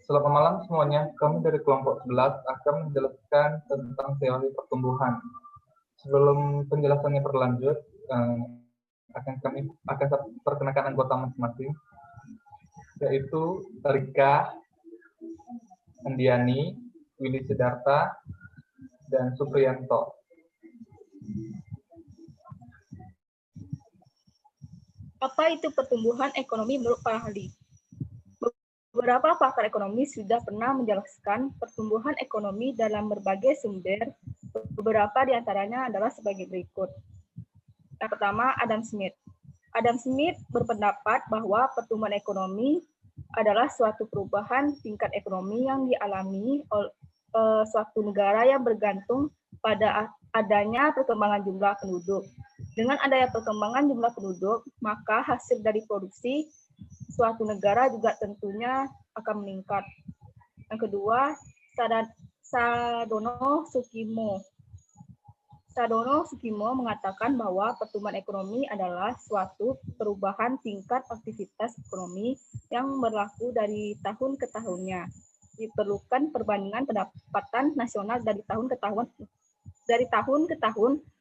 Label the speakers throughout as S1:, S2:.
S1: Selamat malam semuanya. Kami dari kelompok 11 akan menjelaskan tentang teori pertumbuhan. Sebelum penjelasannya berlanjut, akan saya perkenalkan anggota masing-masing, yaitu Rika, Andiani, Willy Sidarta, dan Supriyanto.
S2: Apa itu pertumbuhan ekonomi menurut para ahli? Beberapa pakar ekonomi sudah pernah menjelaskan pertumbuhan ekonomi dalam berbagai sumber. Beberapa di antaranya adalah sebagai berikut. Yang pertama, Adam Smith. Adam Smith berpendapat bahwa pertumbuhan ekonomi adalah suatu perubahan tingkat ekonomi yang dialami oleh suatu negara yang bergantung pada adanya perkembangan jumlah penduduk. Dengan adanya perkembangan jumlah penduduk, maka hasil dari produksi suatu negara juga tentunya akan meningkat. Yang kedua, Sadono Sukimo mengatakan bahwa pertumbuhan ekonomi adalah suatu perubahan tingkat aktivitas ekonomi yang berlaku dari tahun ke tahunnya. Diperlukan perbandingan pendapatan nasional dari tahun ke tahun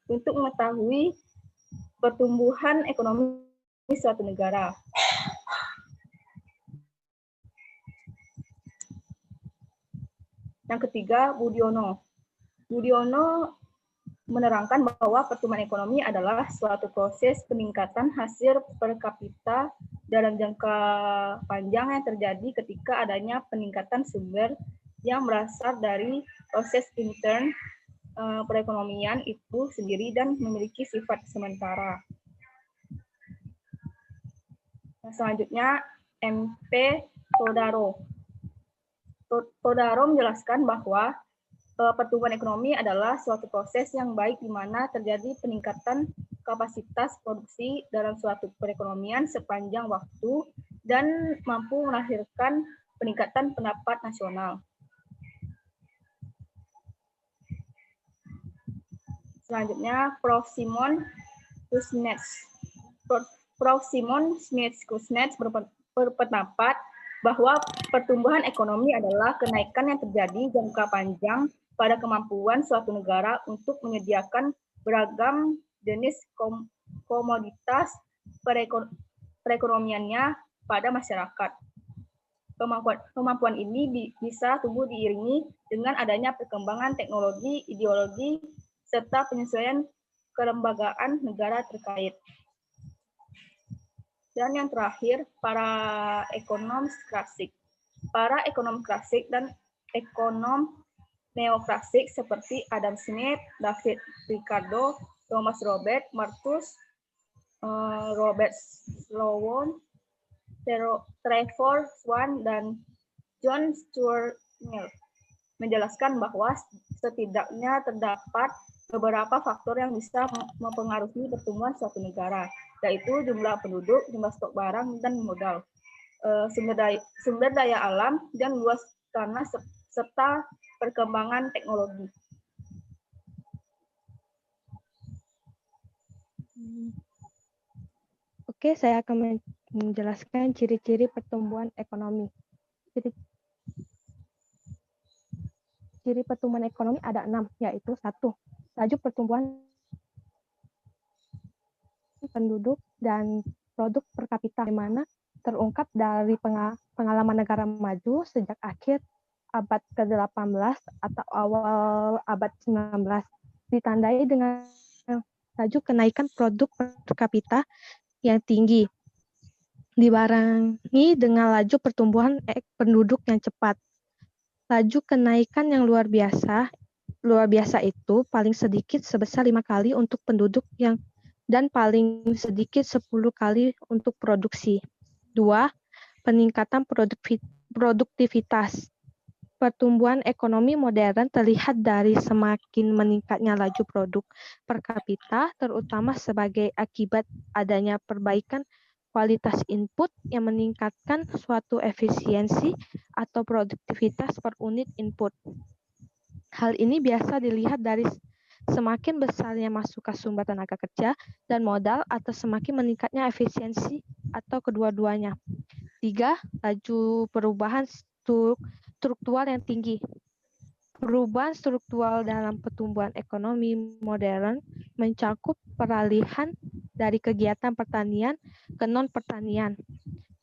S2: untuk mengetahui pertumbuhan ekonomi suatu negara. Yang ketiga, Budiono menerangkan bahwa pertumbuhan ekonomi adalah suatu proses peningkatan hasil per kapita dalam jangka panjang yang terjadi ketika adanya peningkatan sumber yang berasal dari proses intern perekonomian itu sendiri dan memiliki sifat sementara. Selanjutnya, MP Todaro menjelaskan bahwa pertumbuhan ekonomi adalah suatu proses yang baik di mana terjadi peningkatan kapasitas produksi dalam suatu perekonomian sepanjang waktu dan mampu melahirkan peningkatan pendapat nasional. Selanjutnya, Prof. Simon Kuznets berpendapat bahwa pertumbuhan ekonomi adalah kenaikan yang terjadi jangka panjang pada kemampuan suatu negara untuk menyediakan beragam jenis komoditas perekonomiannya pada masyarakat. Kemampuan ini bisa tumbuh diiringi dengan adanya perkembangan teknologi, ideologi, serta penyesuaian kelembagaan negara terkait. Dan yang terakhir, para ekonom klasik. Para ekonom klasik dan ekonom neoklasik seperti Adam Smith, David Ricardo, Thomas Robert, Malthus, Robert Sloan, Trevor Swan, dan John Stuart Mill menjelaskan bahwa setidaknya terdapat beberapa faktor yang bisa mempengaruhi pertumbuhan suatu negara, yaitu jumlah penduduk, jumlah stok barang, dan modal, sumber daya alam, dan luas tanah, serta perkembangan teknologi.
S3: Oke, saya akan menjelaskan ciri-ciri pertumbuhan ekonomi. Ciri pertumbuhan ekonomi ada 6, yaitu 1. Laju pertumbuhan penduduk dan produk per kapita, di mana terungkap dari pengalaman negara maju sejak akhir abad ke-18 atau awal abad 19, ditandai dengan laju kenaikan produk per kapita yang tinggi, dibarengi dengan laju pertumbuhan penduduk yang cepat. Laju kenaikan yang luar biasa itu paling sedikit sebesar 5 kali untuk penduduk dan paling sedikit 10 kali untuk produksi. 2. Peningkatan produktivitas. Pertumbuhan ekonomi modern terlihat dari semakin meningkatnya laju produk per kapita, terutama sebagai akibat adanya perbaikan kualitas input yang meningkatkan suatu efisiensi atau produktivitas per unit input. Hal ini biasa dilihat dari semakin besarnya masukan sumber tenaga kerja dan modal atau semakin meningkatnya efisiensi atau kedua-duanya. 3. Laju perubahan struktural yang tinggi. Perubahan struktural dalam pertumbuhan ekonomi modern mencakup peralihan dari kegiatan pertanian ke non-pertanian,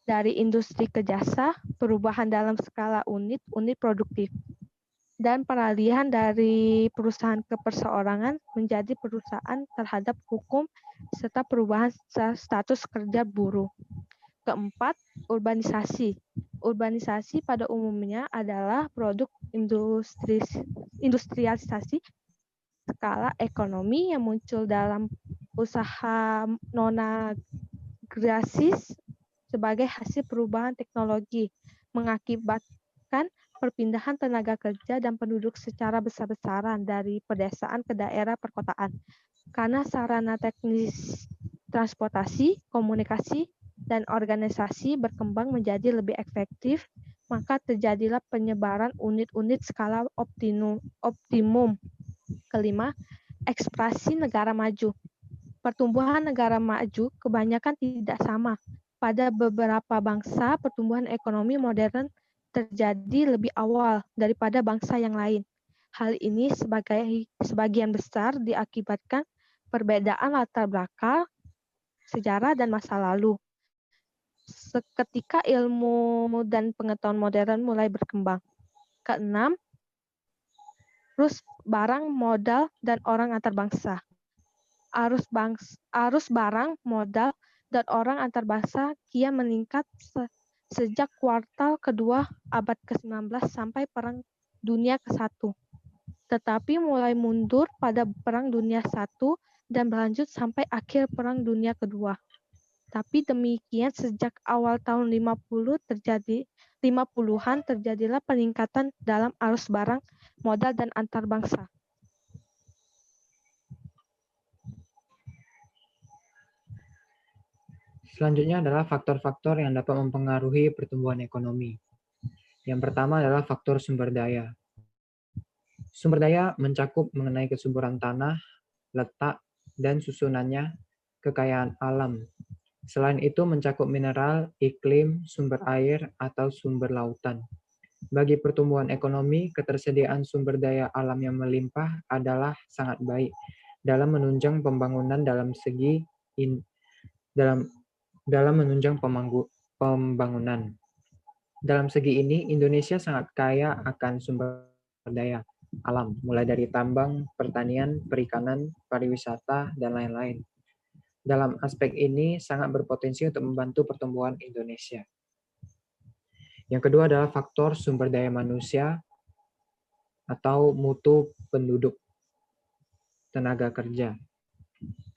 S3: dari industri ke jasa, perubahan dalam skala unit produktif, dan peralihan dari perusahaan ke perseorangan menjadi perusahaan terhadap hukum, serta perubahan status kerja buruh. Keempat, urbanisasi. Urbanisasi pada umumnya adalah produk industrialisasi skala ekonomi yang muncul dalam usaha monograsis sebagai hasil perubahan teknologi, mengakibatkan perpindahan tenaga kerja dan penduduk secara besar-besaran dari pedesaan ke daerah perkotaan. Karena sarana teknis transportasi, komunikasi, dan organisasi berkembang menjadi lebih efektif, maka terjadilah penyebaran unit-unit skala optimum. Kelima, ekspansi negara maju. Pertumbuhan negara maju kebanyakan tidak sama. Pada beberapa bangsa, pertumbuhan ekonomi modern terjadi lebih awal daripada bangsa yang lain. Hal ini sebagian besar diakibatkan perbedaan latar belakang, sejarah, dan masa lalu. Seketika ilmu dan pengetahuan modern mulai berkembang. Keenam, arus barang, modal, dan orang antar bangsa. Arus barang, modal, dan orang antar bangsa kian meningkat sejak kuartal kedua abad ke-19 sampai Perang Dunia ke-1. Tetapi mulai mundur pada Perang Dunia I dan berlanjut sampai akhir Perang Dunia Kedua. Tapi demikian sejak awal tahun 50-an terjadilah peningkatan dalam arus barang, modal, dan antar bangsa.
S4: Selanjutnya adalah faktor-faktor yang dapat mempengaruhi pertumbuhan ekonomi. Yang pertama adalah faktor sumber daya. Sumber daya mencakup mengenai kesuburan tanah, letak, dan susunannya, kekayaan alam. Selain itu mencakup mineral, iklim, sumber air, atau sumber lautan. Bagi pertumbuhan ekonomi, ketersediaan sumber daya alam yang melimpah adalah sangat baik dalam menunjang pembangunan dalam menunjang pembangunan. Dalam segi ini, Indonesia sangat kaya akan sumber daya alam, mulai dari tambang, pertanian, perikanan, pariwisata, dan lain-lain. Dalam aspek ini sangat berpotensi untuk membantu pertumbuhan Indonesia. Yang kedua adalah faktor sumber daya manusia atau mutu penduduk tenaga kerja.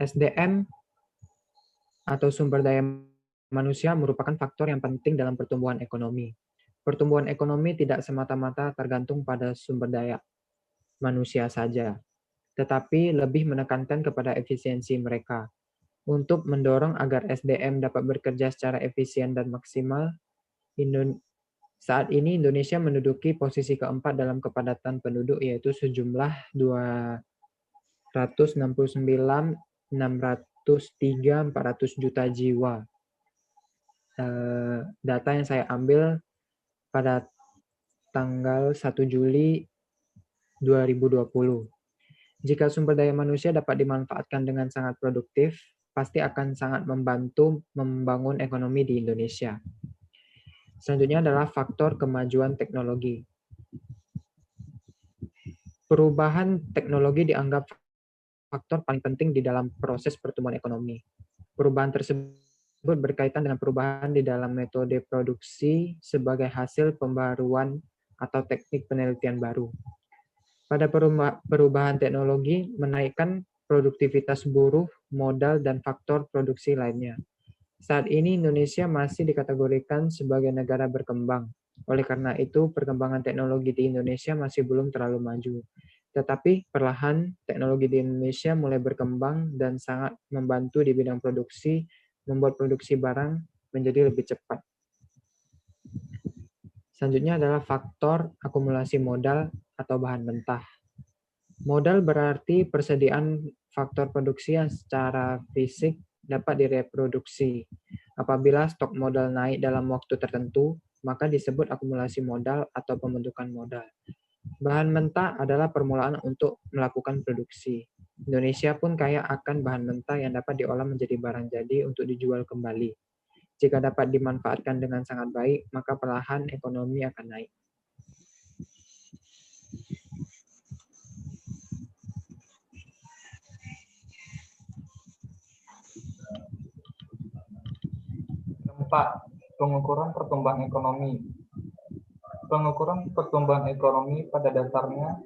S4: SDM atau sumber daya manusia merupakan faktor yang penting dalam pertumbuhan ekonomi. Pertumbuhan ekonomi tidak semata-mata tergantung pada sumber daya manusia saja, tetapi lebih menekankan kepada efisiensi mereka. Untuk mendorong agar SDM dapat bekerja secara efisien dan maksimal, saat ini Indonesia menduduki posisi keempat dalam kepadatan penduduk, yaitu sejumlah 269.603.400 juta jiwa. Data yang saya ambil pada tanggal 1 Juli 2020. Jika sumber daya manusia dapat dimanfaatkan dengan sangat produktif, pasti akan sangat membantu membangun ekonomi di Indonesia. Selanjutnya adalah faktor kemajuan teknologi. Perubahan teknologi dianggap faktor paling penting di dalam proses pertumbuhan ekonomi. Perubahan tersebut berkaitan dengan perubahan di dalam metode produksi sebagai hasil pembaruan atau teknik penelitian baru. Pada perubahan teknologi menaikkan produktivitas buruh, modal, dan faktor produksi lainnya. Saat ini Indonesia masih dikategorikan sebagai negara berkembang. Oleh karena itu, perkembangan teknologi di Indonesia masih belum terlalu maju. Tetapi perlahan teknologi di Indonesia mulai berkembang dan sangat membantu di bidang produksi, membuat produksi barang menjadi lebih cepat. Selanjutnya adalah faktor akumulasi modal atau bahan mentah. Modal berarti persediaan faktor produksi yang secara fisik dapat direproduksi. Apabila stok modal naik dalam waktu tertentu, maka disebut akumulasi modal atau pembentukan modal. Bahan mentah adalah permulaan untuk melakukan produksi. Indonesia pun kaya akan bahan mentah yang dapat diolah menjadi barang jadi untuk dijual kembali. Jika dapat dimanfaatkan dengan sangat baik, maka perlahan ekonomi akan naik.
S1: Keempat, pengukuran pertumbuhan ekonomi. Pengukuran pertumbuhan ekonomi pada dasarnya,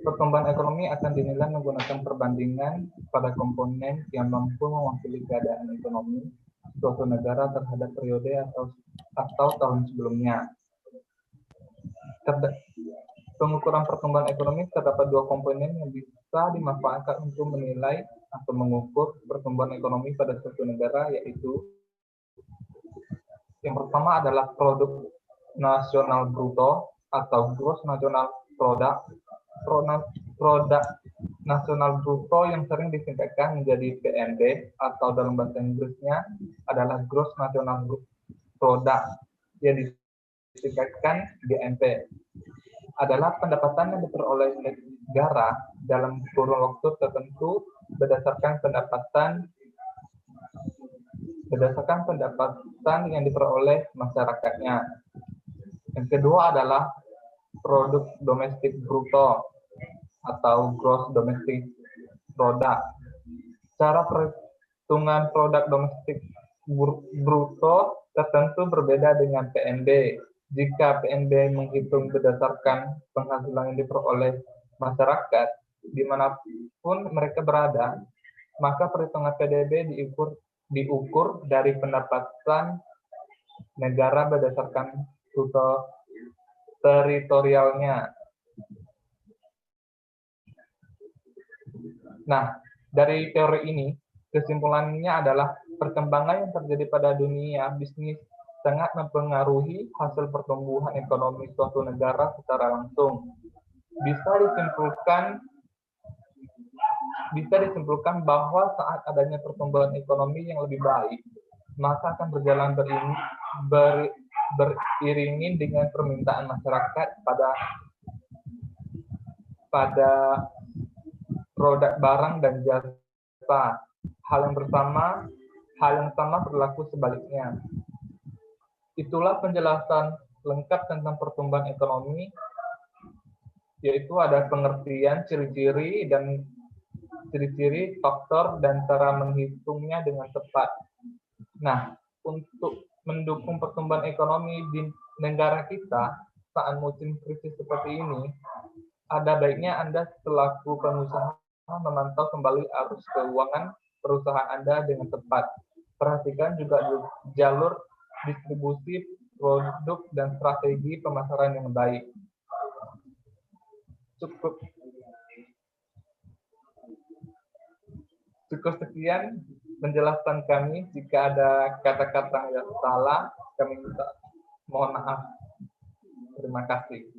S1: pertumbuhan ekonomi akan dinilai menggunakan perbandingan pada komponen yang mampu mewakili keadaan ekonomi suatu negara terhadap periode atau tahun sebelumnya. Pengukuran pertumbuhan ekonomi terdapat dua komponen yang bisa dimanfaatkan untuk menilai atau mengukur pertumbuhan ekonomi pada suatu negara, yaitu yang pertama adalah produk nasional bruto atau gross national product. Produk nasional bruto yang sering disingkatkan menjadi PNB atau dalam bahasa Inggrisnya adalah gross national product yang disingkatkan GNP, adalah pendapatan yang diperoleh negara dalam kurun waktu tertentu berdasarkan pendapatan yang diperoleh masyarakatnya. Yang kedua adalah produk domestik bruto atau gross domestic product. Cara perhitungan produk domestik bruto tertentu berbeda dengan PNB. Jika PNB menghitung berdasarkan penghasilan yang diperoleh masyarakat dimanapun mereka berada, maka perhitungan PDB diukur dari pendapatan negara berdasarkan teritorialnya. Nah, dari teori ini, kesimpulannya adalah perkembangan yang terjadi pada dunia bisnis sangat mempengaruhi hasil pertumbuhan ekonomi suatu negara secara langsung. Bisa disimpulkan bahwa saat adanya pertumbuhan ekonomi yang lebih baik, maka akan berjalan beriringi dengan permintaan masyarakat pada produk barang dan jasa. Hal yang sama berlaku sebaliknya. Itulah penjelasan lengkap tentang pertumbuhan ekonomi, yaitu ada pengertian, ciri-ciri, faktor, dan cara menghitungnya dengan tepat. Nah, untuk mendukung pertumbuhan ekonomi di negara kita saat musim krisis seperti ini, ada baiknya Anda selaku pengusaha memantau kembali arus keuangan perusahaan Anda dengan tepat. Perhatikan juga jalur distribusi produk dan strategi pemasaran yang baik. Cukup sekian penjelasan kami. Jika ada kata-kata yang salah, kami mohon maaf. Terima kasih.